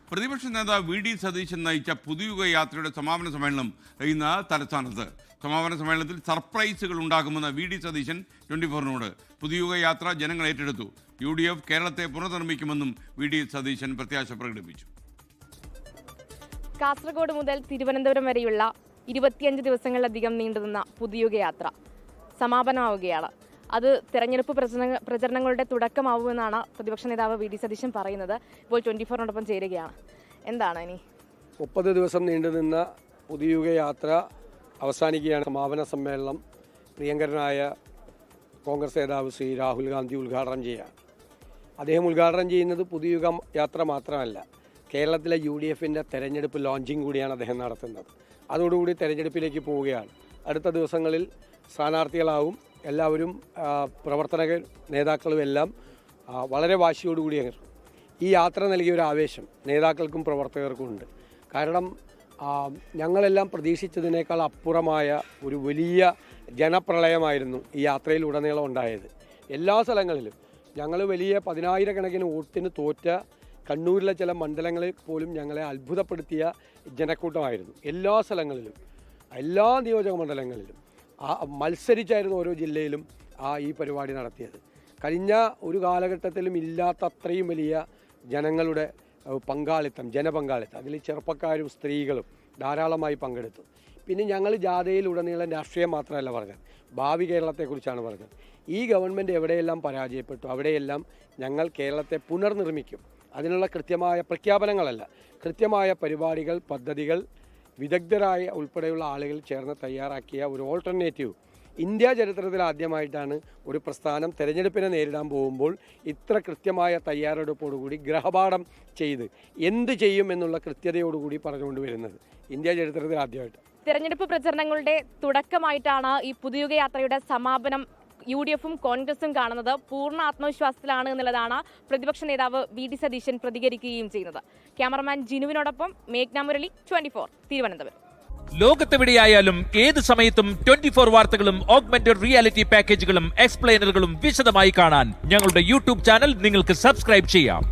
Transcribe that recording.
പ്രതിപക്ഷ നേതാവ് V D Satheesan നയിച്ച പുതുയുഗ യാത്രയുടെ സമാപന സമ്മേളനം ഇന്ന് തലസ്ഥാനത്ത്. സമാപന സമ്മേളനത്തിൽ സർപ്രൈസുകൾ ഉണ്ടാകുമെന്ന് വി ഡി സതീശൻ 24-നോട്. പുതുയുഗ യാത്ര ജനങ്ങൾ ഏറ്റെടുത്തു. UDF കേരളത്തെ പുനർനിർമ്മിക്കുമെന്നും വി ഡി സതീശൻ പ്രത്യാശ പ്രകടിപ്പിച്ചു. കാസർഗോഡ് മുതൽ തിരുവനന്തപുരം വരെയുള്ള 25 ദിവസങ്ങളിലധികം നീണ്ടുനിന്ന പുതുയുഗ യാത്ര സമാപനമാവുകയാണ്. അത് തെരഞ്ഞെടുപ്പ് പ്രചരണങ്ങളുടെ തുടക്കമാവുമെന്നാണ് പ്രതിപക്ഷ നേതാവ് വി ഡി സതീശൻ പറയുന്നത്. ഇപ്പോൾ 24-നോടൊപ്പം ചേരുകയാണ്. എന്താണ് ഇനി 30 ദിവസം നീണ്ടുനിന്ന പുതുയുഗ യാത്ര അവസാനിക്കുകയാണ്. സമാപന സമ്മേളനം പ്രിയങ്കരനായ കോൺഗ്രസ് നേതാവ് ശ്രീ രാഹുൽ ഗാന്ധി ഉദ്ഘാടനം ചെയ്യുകയാണ്. അദ്ദേഹം ഉദ്ഘാടനം ചെയ്യുന്നത് പുതുയുഗ യാത്ര മാത്രമല്ല, കേരളത്തിലെ UDFൻ്റെ തെരഞ്ഞെടുപ്പ് ലോഞ്ചിങ് കൂടിയാണ് അദ്ദേഹം നടത്തുന്നത്. അതോടുകൂടി തെരഞ്ഞെടുപ്പിലേക്ക് പോവുകയാണ്. അടുത്ത ദിവസങ്ങളിൽ സ്ഥാനാർത്ഥികളാവും. എല്ലാവരും പ്രവർത്തന നേതാക്കളും എല്ലാം വളരെ വാശിയോടുകൂടിയാണ്. ഈ യാത്ര നൽകിയ ഒരു ആവേശം നേതാക്കൾക്കും പ്രവർത്തകർക്കും ഉണ്ട്. കാരണം ഞങ്ങളെല്ലാം പ്രതീക്ഷിച്ചതിനേക്കാൾ അപ്പുറമായ ഒരു വലിയ ജനപ്രളയമായിരുന്നു ഈ യാത്രയിലുടനീളം ഉണ്ടായത്. എല്ലാ സ്ഥലങ്ങളിലും ഞങ്ങൾ വലിയ 10,000 കണക്കിന് വോട്ടിന് തോറ്റ കണ്ണൂരിലെ ചില മണ്ഡലങ്ങളിൽ പോലും ഞങ്ങളെ അത്ഭുതപ്പെടുത്തിയ ജനക്കൂട്ടമായിരുന്നു. എല്ലാ സ്ഥലങ്ങളിലും, എല്ലാ നിയോജക മണ്ഡലങ്ങളിലും മത്സരിച്ചായിരുന്നു ഓരോ ജില്ലയിലും ഈ പരിപാടി നടത്തിയത്. കഴിഞ്ഞ ഒരു കാലഘട്ടത്തിലും ഇല്ലാത്ത അത്രയും വലിയ ജനങ്ങളുടെ പങ്കാളിത്തം, ജനപങ്കാളിത്തം, അതിൽ ചെറുപ്പക്കാരും സ്ത്രീകളും ധാരാളമായി പങ്കെടുത്തു. പിന്നെ ഞങ്ങൾ ജാഥയിലുടനീളം രാഷ്ട്രീയം മാത്രമല്ല പറഞ്ഞത്, ഭാവി കേരളത്തെക്കുറിച്ചാണ് പറഞ്ഞത്. ഈ ഗവൺമെൻറ് എവിടെയെല്ലാം പരാജയപ്പെട്ടു അവിടെയെല്ലാം ഞങ്ങൾ കേരളത്തെ പുനർനിർമ്മിക്കും. അതിനുള്ള കൃത്യമായ പ്രഖ്യാപനങ്ങളല്ല, കൃത്യമായ പരിപാടികൾ, പദ്ധതികൾ വിദഗ്ധരായ ഉൾപ്പെടെയുള്ള ആളുകൾ ചേർന്ന് തയ്യാറാക്കിയ ഒരു ഓൾട്ടർനേറ്റീവ്. ഇന്ത്യ ചരിത്രത്തിൽ ആദ്യമായിട്ടാണ് ഒരു പ്രസ്ഥാനം തെരഞ്ഞെടുപ്പിനെ നേരിടാൻ പോകുമ്പോൾ ഇത്ര കൃത്യമായ തയ്യാറെടുപ്പോടുകൂടി ഗ്രഹപാഠം ചെയ്ത് എന്ത് ചെയ്യും എന്നുള്ള കൃത്യതയോടുകൂടി പറഞ്ഞുകൊണ്ട് വരുന്നത്. ഇന്ത്യ ചരിത്രത്തിൽ ആദ്യമായിട്ട് തെരഞ്ഞെടുപ്പ് പ്രചരണങ്ങളുടെ തുടക്കമായിട്ടാണ് ഈ പുതുയുഗ യാത്രയുടെ സമാപനം UDFും കോൺഗ്രസും കാണുന്നത്. പൂർണ്ണ ആത്മവിശ്വാസത്തിലാണ് എന്നുള്ളതാണ് പ്രതിപക്ഷ നേതാവ് വി ഡി സതീശൻ പ്രതികരിക്കുകയും ചെയ്യുന്നത്. ക്യാമറമാൻ ജിനുവിനോടൊപ്പം മേഘ്ന മുരളി, 24 തിരുവനന്തപുരം. ലോകത്തെവിടെയായാലും ഏത് സമയത്തും 24 വാർത്തകളും ഓഗ്മെന്റഡ് റിയാലിറ്റി പാക്കേജുകളും എക്സ്പ്ലെയിനറുകളും വിശദമായി കാണാൻ ഞങ്ങളുടെ YouTube ചാനൽ നിങ്ങൾക്ക് സബ്സ്ക്രൈബ് ചെയ്യാം.